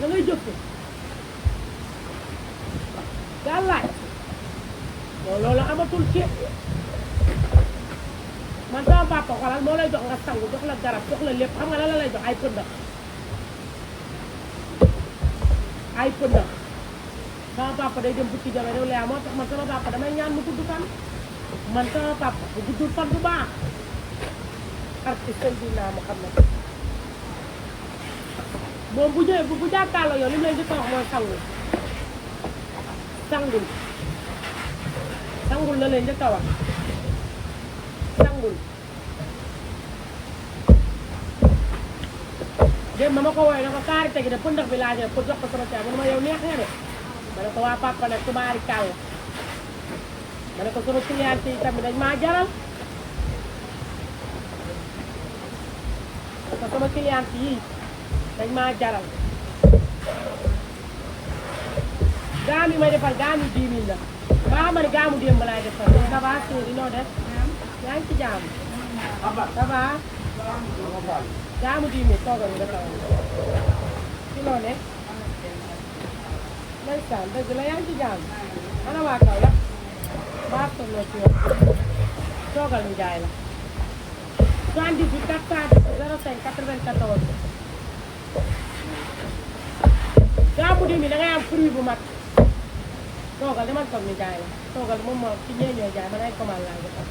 da ngay jóg gàllaaj loolu amatul ci man sama papa xoolal moo lay jox nga sangu jox la garab jox la lépp xam nga la lay jox ay pëndax sama papa day dem bukki jabe rew laa moo tax man sama papa damay ñaan mu gudd fan man sama papa bu guddul fan bu baax parce que Seydina Muhammad moom bu ñëwee bu jàkkaarloo yow li mu leen di ko wax mooy sangul la leen di ko wax sangul dem ma ko woowee ne ko karité gi de pëndax bi laa jël pour jox ko sama caa mu ne ma yow neex nga de ma ne ko waa papa nag tubaari kàll ma ne ko sama client yi tamit dañ maa jaral ma ne ko sama client yii dañ maa jaral gaam yi may defal gaam yi 10 000 la ba xam ne gaamu démb laay defal ça va chérie noo def yaa ngi ci jaamu ça va gaamu 10 000 toogal ñu defal ci loo ne ndeysaan dëgg la yaa ngi ci jaamu ana waa kaw la baa tolloo ci yow toogal ñu jaay la 78 405 94 gaamu 10 000 da ngay am fruit bu mag toogal dama toog ni jaay la toogal moom moo ci ñee ñooy jaay man ay commande laa defal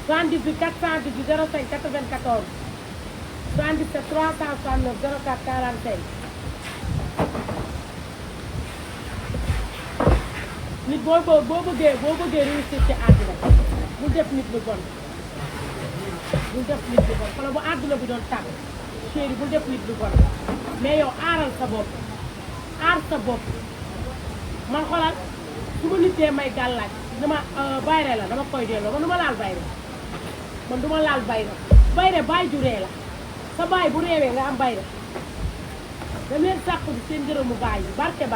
78 418 05 94 77 369 04 45 nit boo bëggee réussir ci àdduna bul def nit lu bon xanaa bu àdduna bi doon tàgg chéri bul def nit lu bon mais yow aaral sa bopp aar sa bopp man xoolal su ma nit dee may gàllaaj dama bayre la dama koy delloo man du ma laal bayre bayre baay ju ree la sa baay bu reewee nga am bayre da leen sàkku bi seen ngërëmu baay yi barke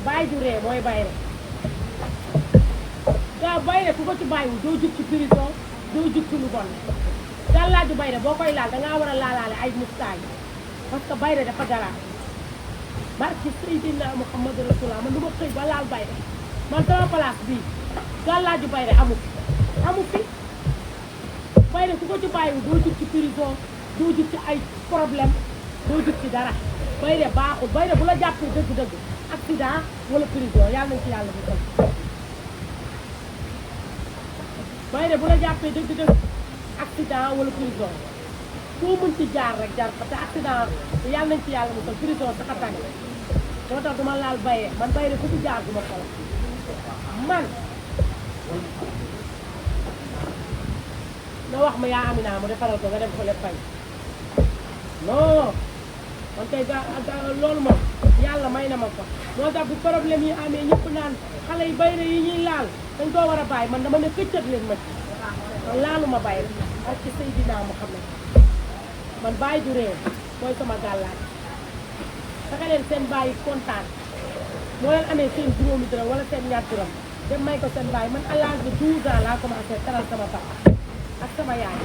baay ju ree mooy bayre gaa bayre ku ko ci bàyyiwul doo jug ci prison doo jug ci lu bon gàllaaju bayre boo koy laal dangaa war a laalaale ay mustaay parce que bayre dafa garaaw barke Seydina Muhammad Rasulullah man du ma xëy ba laal bayre man sama place bii gàllaaju bayre amu fi bayre ku ko ci bàyyiwul doo jug ci prison doo jug ci ay problème doo jug ci dara bayre baaxul bayre bu la jàppee dëgg-dëgg accident wala prison yàlla nañ ci yàlla bu tëj bayre bu la jàppee dëgg-dëgg accident wala prison foo mën ci jaar rek jaar parce que accident yàlla nañ ci yàlla mu tëj prison sax a tànn moo tax duma laal bayre man bayre fu ci jaar duma ko man nga wax ma yaa Amina mu defaral ko nga dem ko lépp fay non man kay loolu moom yàlla may na ma ko moo tax bu problème yi amee ñëpp naan xale yi bayre yi ñuy laal dañ koo war a bàyyi man dama ne këccat leen ma ci man laaluma bayre ak ci Seydina Muhammad man bàyyi du réew mooy sama gàllaaj fexe leen seen bàyyi kontaan moo leen amee seen juróomi dërëm wala seen ñaar dërëm dem may ko seen bàyyi man à l'âge de 12 ans laa commencé teral sama papa ak sama yaay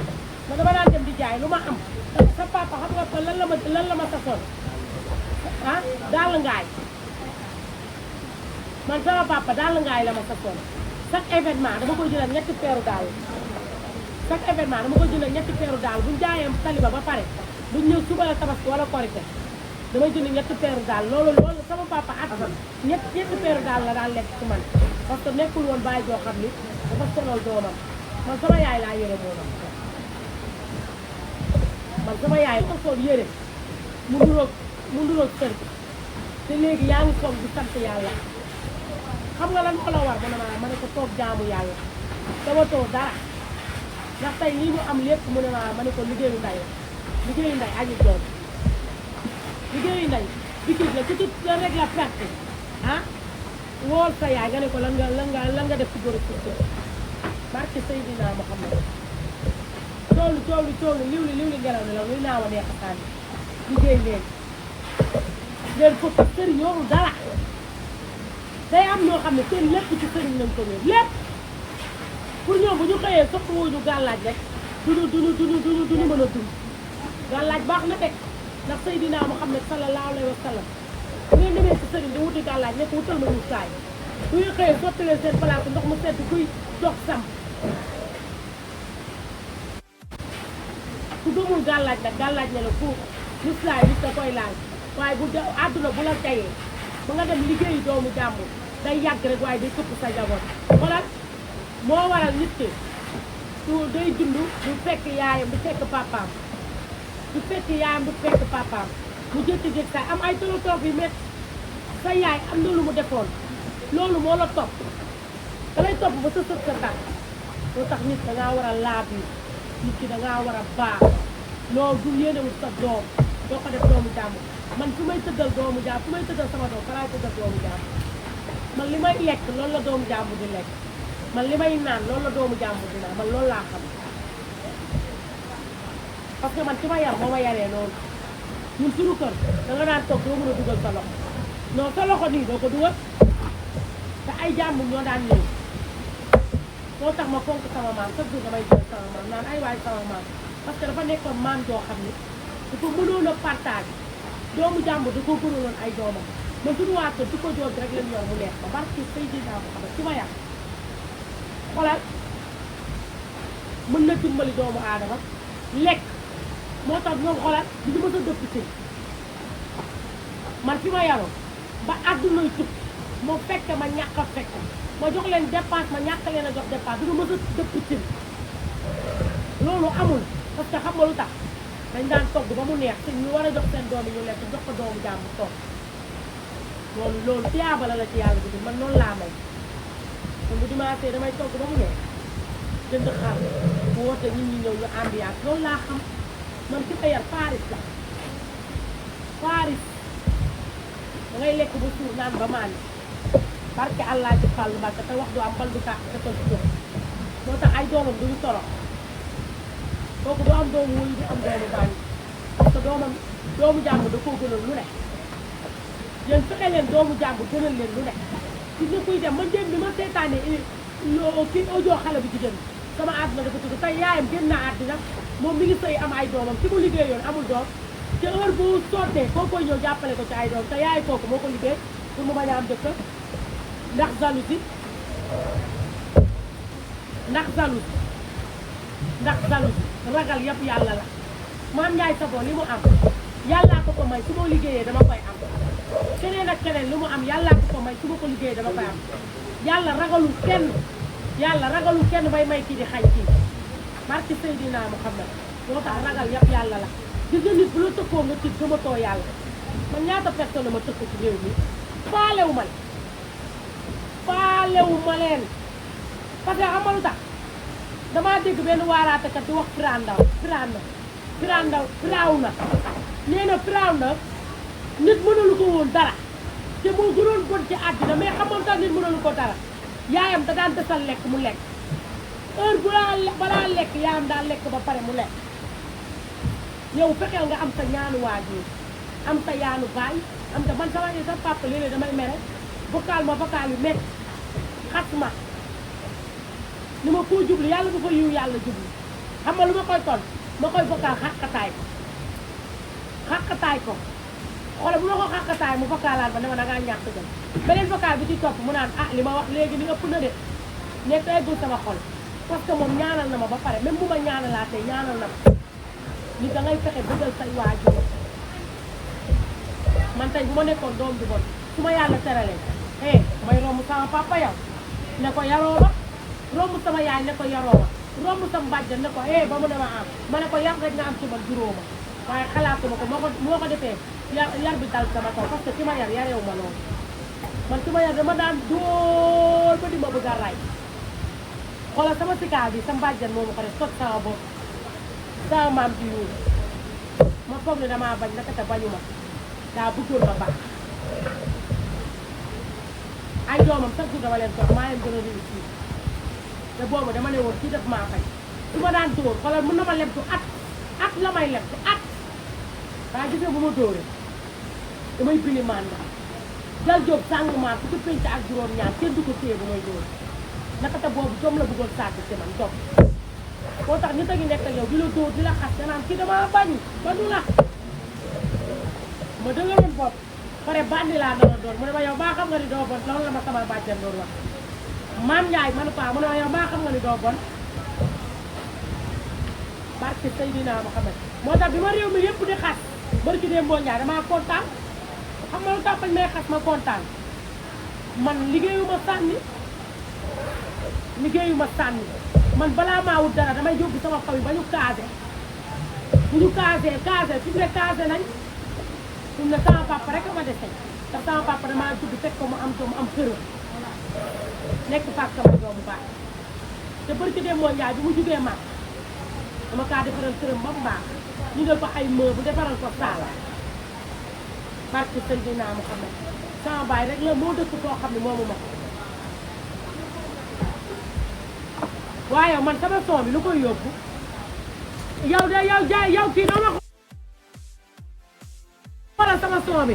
man dama daan dem di jaay lu ma am sa papa xam nga ko lan la ma sasoon ah daal ngaay man sama papa daal ngaay la ma sasoon chaque événement dama koy jëlal ñetti peeru daal chaque événement dama koy jëlal ñetti peeru daal buñ jaayee taliba ba pare buñ ñëw suba la tabaski wala korite damay jënd ñetti peeru daal loolu sama papa at ñetti peeru daal la daan lekk ci man parce que nekkul woon bàyyi joo xam ni dafa sonal doomam man sama yaay laa yore moomam man sama yaay ko sol yére mu nduroog kër te léegi yaa ngi toog di sant yàlla xam nga lan moo la war ma ne ko toog jaamu yàlla dama toog dara ndax tey lii ñu am lépp mu ne ma ne ko liggéeyu nday añu doom liggéeyu nday bikit la ku ci la rek la perte ah wool sa yaay nga ne ko lan nga def ci góor ci barke Seydina Muhammad coolu liw li ngelaw ne la luy naaw a neex a sànni liggéey leen ko sëriñ yorul dara day am ñoo xam ne seen lépp ci sëriñ lañ ko wér lépp pour ñoom bu ñu xëyee soxla wuñu gàllaaj rek duñu mën a dund gàllaaj baax na de ndax Seydina Muhammad sallallahu alayhi wa sallam bu ngeen demee si sëriñ di wuti gàllaaj nekk wutal ma ñu saay bu ngeen xëyee sotti leen seen place ndox mu sedd kuy dox samp ku gëmul gàllaaj nag gàllaaj ne la foofu lislaay li da koy laaj waaye bu àdduna bu la tayee ba nga dem liggéeyi doomu jàmbur day yàgg rek waaye day këpp sa jaboot xoolal moo waral nit ki su day dund du fekk yaayam du fekk papaam du fekk yaayam du fekk papaam mu jékki-jékki saa am ay tolotoog yu métti sa yaay am na lu mu defoon loolu moo la topp da lay topp ba sa sët sa tànk moo tax nit dangaa war a laab yi nit ki dangaa war a baax loolu du yéenewul sa doom doo ko def doomu jàmbur man fu may tëddal doomu jàmbur fu may tëddal sama doom fa laay tëddal doomu jàmbur man li may lekk loolu la doomu jàmbur di lekk man li may naan loolu la doomu jàmbur di naan man loolu laa xam parce que man ci ma yar moo ma yaree loolu ñun suñu kër da nga daan toog doo mën a dugal sa loxo non sa loxo nii doo ko dugal te ay jàmbur ñoo daan ñëw moo tax ma fonk sama maam chaque jour damay jël sama maam naan ay waay sama maam parce que dafa nekkoon maam joo xam ni dafa mënoon a partage doomu jàmbur da ko gënoon ay doomam man suñu waa kër di ko jooj rek leen yor mu neex ma barke Seydina Muhammad ci ma yar xoolal mën na dimbali doomu aadama lekk moo tax ñoom xoolal di di mës a dëpp ci man fi ma yaroo ba àddunay tukki moo fekk ma ñàkk a fekk ma jox leen dépense ma ñàkk leen a jox dépense du mës a dëpp ci loolu amul parce que xam nga lu tax dañ daan togg ba mu neex te ñu war a jox seen doom yi ñu lekk jox ko doomu jàmbur toog loolu tiyaaba la ci yàlla bi man noonu laa may kon bu dimanche damay togg ba mu neex jënd xar bu woote nit ñi ñëw ñu ambiance loolu laa xam man ci yar Paris la Paris da ngay lekk ba suur naan ba maan barke Allah ci fàllu Mbàkke te wax du am bal du tàkk te tol ci jox moo tax ay doomam duñu torox kooku du am doomu wuyu du am doomu bàyyi parce que doomu jàmbur da koo gënal lu ne yéen fexe leen doomu jàmbur gënal leen lu ne gis nga kuy dem man démb bi ma seetaanee kii audio xale bu jigéen sama àdduna dafa tudd tey yaayam génn na àddina moom mi ngi sëy am ay doomam ci mu liggéeyoon amul doom te heure bu sottee koo koy ñëw jàppale ko ci ay doom te yaay kooku moo ko liggéey pour mu bañ a am jëkkër ndax jalousie ragal yëpp yàlla la Mame Ndiaye Savon li mu am yàllaa ko may su ma liggéeyee dama koy am keneen ak keneen li mu am yàllaa ko may su ma ko liggéeyee dama koy am yàlla ragalul kenn bay may kii di xañ kii barki Seydina Muhammad moo tax ragal yëpp yàlla la gis nga nit bu la tëkkoo nga tiit gëmatoo yàlla man ñaata personne ma tëkk ci réew mi faalewu ma leen parce que xam nga lu tax damaa dégg benn waaraatekat di wax Firawna nee na Firawna nit mënalu ko woon dara te moo gënoon bon ci àddina mais xamoon tax nit mënalu ko dara yaayam da daan desal lekk mu lekk heure balaa lekk yaayam daan lekk ba pare mu lekk yow fexeel nga am sa ñaanu waajur am sa yaanu baay am sa man sama sa papa léeg-léeg damay mere vocal yu métti xas ma ni ma koo jublu yàlla bu fa yiw yàlla jublu xam nga lu ma koy ton ma koy vocal xàqataay ko xoolal bu ma ko xàqataay mu vocalaat ba ne ma da ngaa ñàkk jëm beneen vocal bi ci topp mu naan ah li ma wax léegi ni ëpp na de nekk eggul sama xol parce que moom ñaanal na ma ba pare même bu ma ñaanalaatee ñaanal na ma ni da ngay fexe bëggal say waajur man tey bu ma nekkoon doom bi bon su ma yàlla teralee may romb sama papa yow ne ko yaroo ma romb sama yaay ne ko yaroo ma romb sama bàjjan ne ko ba mu ne ma am ma ne ko yar rek nga am ci man juróoma waaye xalaatuma ko moo ko defee yar bi dal sama kaw parce que ci ma yar yareewu ma loolu man ci ma yar dama daan dóor ba di ma bëgg a ray xoolal sama sikaar bi sama bàjjan moomu ko def sot sama bopp sama maam ci yuur ma foog ne damaa bañ naka te bañu ma daa bëggoon ma baax ay doomam sax dama leen toog maa leen gën a réussir te boobu dama ne woon kii def maa fay su ma daan dóor xoolal mën na ma lebtu at la may lebtu at waaye gis nga bu ma dóoree damay bili manda jal jóob sàng maan ku ci pénc ak juróom ñaar kenn du ko téye bu may dóor naka te boobu jom la bëggoon sàkk ci man jom moo tax nit a ngi nekk ak yow di la dóor di la xas te naan kii dama bañ ba du la ma dëgëroon bopp pare bandi laa dara doon mu ne ma yow baa xam nga ni doo bon loolu la ma sama bàjjen doon wax Mame Ndiaye man quoi mu ne ma yow baa xam nga ni doo bon barke Seydina Muhammad moo tax bi ma réew mi yëpp di xas barki Dembo Ndiaye damaa kontaan xam nga lu tax bañ may xas ma kontaan man liggéeyuma sànni man balaa maa wut dara damay yóbbu sama xaw yi ba ñu casé bu ñu casé fi mu ne casé nañ fi mu ne sama papa rek a ma dese ndax sama papa damaa judd fekk ko mu am doom am këram nekk fàkk sama doomu baax te barki Dembo Ndiaye bi mu jugee mag dama kaa defaral këram ba mu baax ñu def ko ay meuble defaral ko saala barke Seydina Muhammad sama baay rek la moo dëkk koo xam ne moomu ma ko waaye man sama son bi lu koy yóbbu yow de yow kii doo ma xoolal sama son bi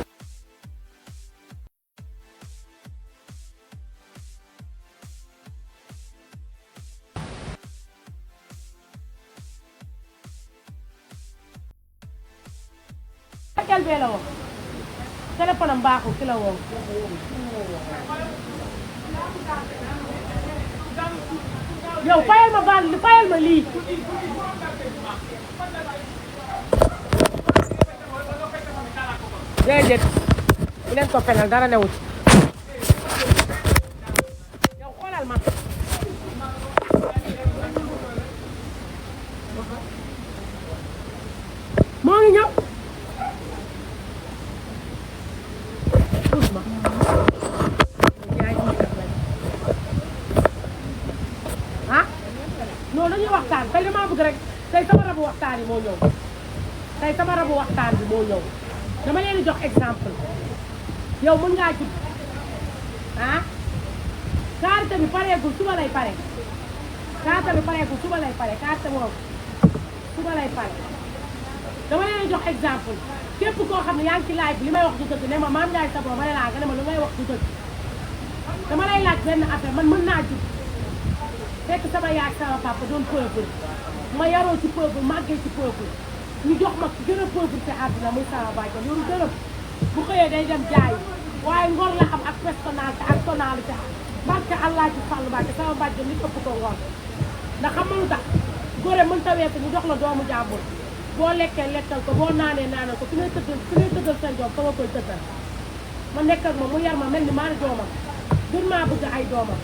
kel bee la wax téléphone am baaxul ki la woo yow fayal ma baal fayal ma lii déedéet bu leen ko fenal dara newut yow xoolal ma moo ngi ñëw non dañuy waxtaan tey damaa bëgg rek tey sama rabu waxtaan yi moo ñëw tey sama rabu waxtaan bi moo ñëw dama leen di jox exemple yow mën ngaa jub carte bi pareegul suba lay pare carte bi pareegul suba lay pare carte moom suba lay pare dama leen di jox exemple képp koo xam ne yaa ngi ci live bi li may wax du dëgg ne ma Mame Ndiaye Savon ma ne laa nga ne ma lu may wax du dëgg dama lay laaj benn affaire man mën naa jub fekk sama yaay sama papa doon peuple ma yaroo ci peuple màggee ci peuple ñu jox ma gën a peuple ci àdduna muy sama bàjjen yoru dërëm bu xëyee day dem jaay waaye ngor la am ak personnalité ak tonalité barke Allah ci fàllu bàjjen sama bàjjen li ëpp ko ngor ndax xam nga lu tax góore mën ta weesu ñu jox la doomu jàmbur boo lekkee lekkal ko boo naanee naanal ko fi ngay tëddal seen doom fa nga koy tëddal ma nekk ak moom mu yar ma mel ni maa doomam gën maa bëgg ay doomam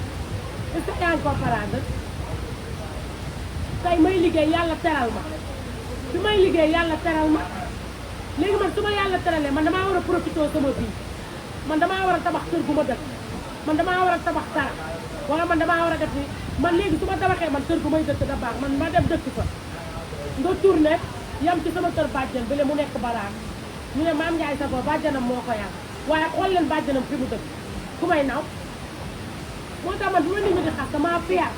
est-ce que yaa ngi comprendre tey may liggéey yàlla teral ma fi may liggéey yàlla teral ma léegi man su ma yàlla teralee man damaa war a profité sama vie man damaa war a tabax kër gu ma dëkk man damaa war a tabax dara wala man damaa war a def ni man léegi su ma tabaxee man kër gu may dëkk da baax man ma dem dëkk fa nga tourné yam ci sama kër bàjjen bi le mu nekk baraak ñu ne Mame Ndiaye Savon bàjjenam moo ko yar waaye xool leen bàjjenam fi mu dëkk ku may naw moo tax man bi ma nit ñi di xas damaa fier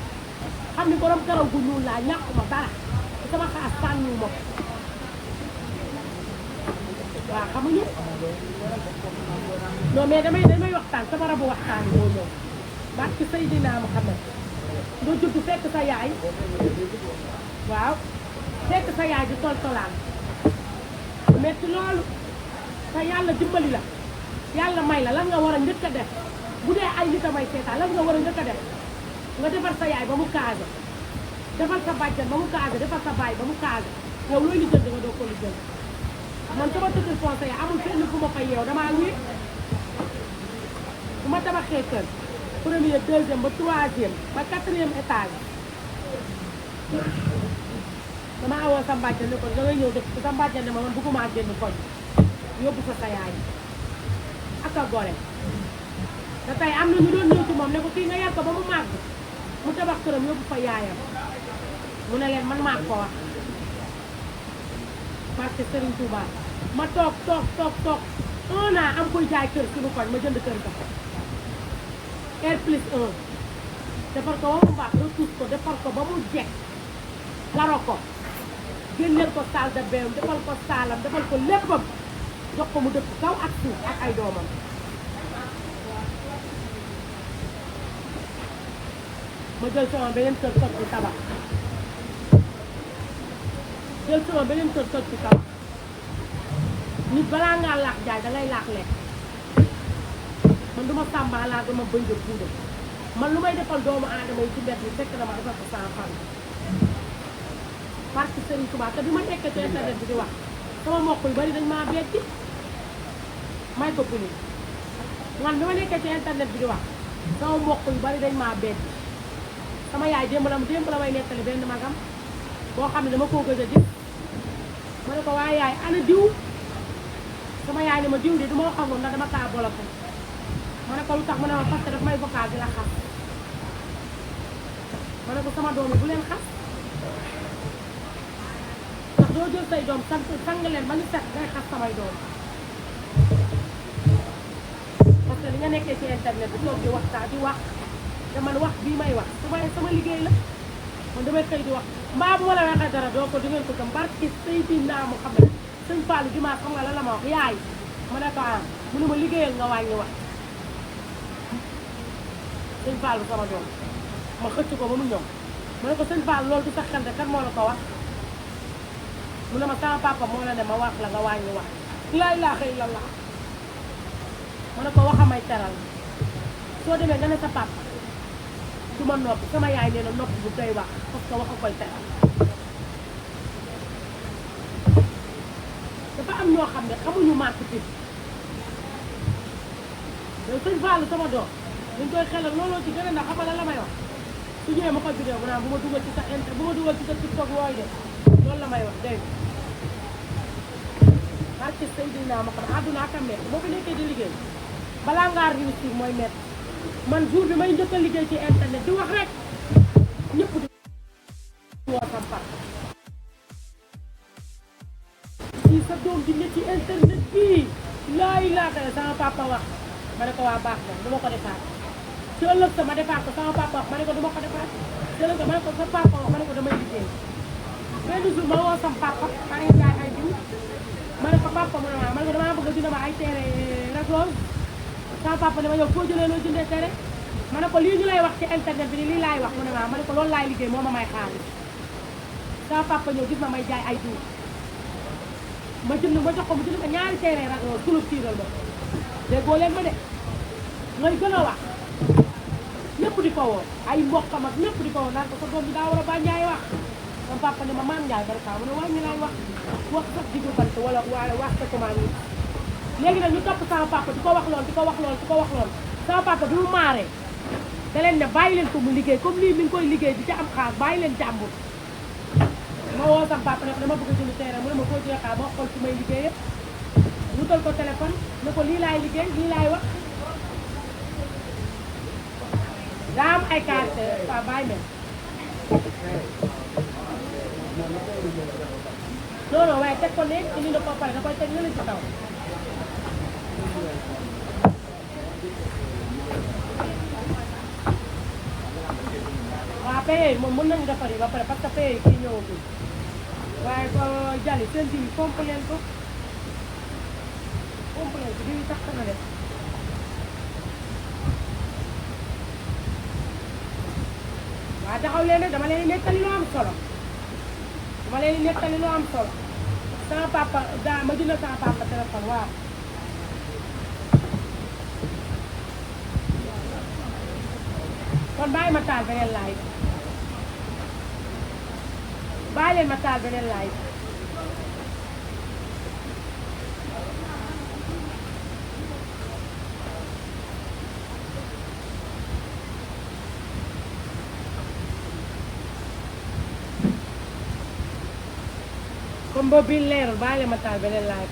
xam ni borom karaw gu ñuul laa ñàkkuma dara te sama xaas sànniwu ma waaw xamuñu non mais damay waxtaan sama rabu waxtaan yi moo ñëw barke Seydina Muhammad nga judd fekk sa yaay waaw fekk sa yaay di toltolaan metti loolu te yàlla dimbali la yàlla may la lan nga war a njëkk a def bu dee ay nit a may seetaan lan nga war a njëkk a def nga defar sa yaay ba mu kaase defar sa bàjjan ba mu kaase defar sa baay ba mu kaase yow looy li jënd nga doo ko li jënd man sama tëddal foncé ya amul fenn fu ma fay yeew damaa wéet bu ma tabaxee kër premier deuxième ba troisième ba quatrième étage dama awoo sa mbàjjan ne ko da ngay ñëw def sa mbàjjan ne ma man bëgguma génn koñ yóbbu fa sa yaay ak a gore te tey am na ñu doon ñëw ci moom ne ko kii nga yar ko ba mu màgg mu tabax këram yóbbu fa yaayam mu ne leen man maa ko wax parce que Serigne Touba ma toog 1 an am koy jaay kër suñu koñ ma jënd kër ga R+1 defar ko ba mu baax retouche ko defar ko ba mu jekk garo ko génneel ko salle de bain defal ko saalam defal ko léppam jox ko mu dëkk kaw ak suuf ak ay doomam ma jël sama beneen kër toj ci tabax nit balaa ngaa laax jaay dangay laax lekk man duma sàmba laa dama bëñ de puudar man lu may defal doomu aadama yi ci mbedd yi fekk dama defal ko sama famille parce que Serigne Touba te bi ma nekkee ci internet bi di wax sama mbokk yu bari dañ maa betti may ko puni man bi ma nekkee ci internet bi di wax sama mbokk yu bari dañ maa betti sama yaay démb la may nettali benn magam boo xam ne dama koo gëj a gis ma ne ko waaye yaay ana diw sama yaay ne ma diw de du ma xamoon ndax dama kaa bloqué ma ne ko lu tax mu ne ma parce que daf may vocal di la xas ma ne ko sama doom yi bu leen xas ndax doo jël say doom sang leen ba ñu set ngay xas samay doom parce que li nga nekkee ci internet bi toog di waxtaan di wax te man wax bii may wax sama liggéey la man damay xëy di wax mbaa bu ma la waxee dara doo ko di ngeen ko tam barki Seydina Muhammad sëñ Fallou dimanche xam nga lan la ma wax yaay ma ne ko am mu ne ma liggéeyal nga wàññi wax sëñ Fallou sama doom ma xëcc ko ba mu ñëw ma ne ko sëñ Fallou loolu du sa xel de kan moo la ko wax mu ne ma sama papa moo la ne ma wax la nga wàññi wax laa ilaaha illallah ma ne ko waxamay teral soo demee nga ne sa papa du ma noppi sama yaay nee na noppi bu doy wax parce que wax a koy teral dafa am ñoo xam ne xamuñu marketing yow sëñ Fallou sama doom dañ koy xelal looloo ci gën a ndax xamal la may wax su ñëwee ma koy vidéo bu naan bu ma dugal ci sa bu ma dugal ci sa TikTok yooyu de loolu la may wax dégg nga parce que Seydina ma xam àdduna ak a métti boo fi nekkee di liggéey balaa ngaa réussir mooy métti man jour bi may njëkk a liggéey ci internet di wax rek ñëpp di woo sam par si sa doom di ne ci internet bii laay laata sama papa wax ma ne ko waa baax na du ma ko defaat ci ëllëg sa ma defaat ko sama papa wax ma ne ko du ma ko defaat ci ëllëg sa ma ne ko sa papa wax ma ne ko damay liggéey benn jour ma woo sam papa maa ngi jaay ay diw ma ne ko papa mu ne ma ne ko damaa bëgg a dina ma ay teere ragool sama papa ne ma yow foo jëlee loo jëndee tere ma ne ko lii ñu lay wax ci internet bi ni lii laay wax mu ne ma ne ko loolu laay liggéey moo ma may xaalis sama papa ñëw gis ma may jaay ay diw ma jënd ma jox ko mu jënd ma ñaari teere ragool sulu tiiral ma déggoo leen ma de ngay gën a wax ñëpp di ko woo ay mbokkam ak ñëpp di ko woo naan ko sa doom bi daa war a ba Ndiaye wax sama papa ne ma Mame Ndiaye barka mu ne wàññi laay wax sax diggu bant wala wax sa commande yi léegi nag ñu topp sama papa di ko wax lool sama papa bi mu maaree da leen ne bàyyi leen ko mu liggéey comme lii mi ngi koy liggéey di ci am xaar bàyyi leen jàmbur ma woo sama papa ne ko dama bëgg a jënd terrain mu ne ma foo jëlee xaar ma xool ci may liggéey yëpp wutal ko téléphone ne ko lii laay liggéey lii laay wax daa am ay carte waaw bàyyi mel non non waaye teg ko ne indi na ko pare da koy teg na la ci kaw waaw paye moom mën nañu defar yi ba pare parce que paye yi kii ñëwagul waaye jali seen diw yi pomp leen ko diw yi tax na def waaw taxaw leen rek dama leen di nettali lu am solo sama papa ma jënd sama papa téléphone waaw kon bàyyi ma taal beneen live bàyyi leen ma taal beneen live comme boobu bi leerul bàyyi leen ma taal beneen live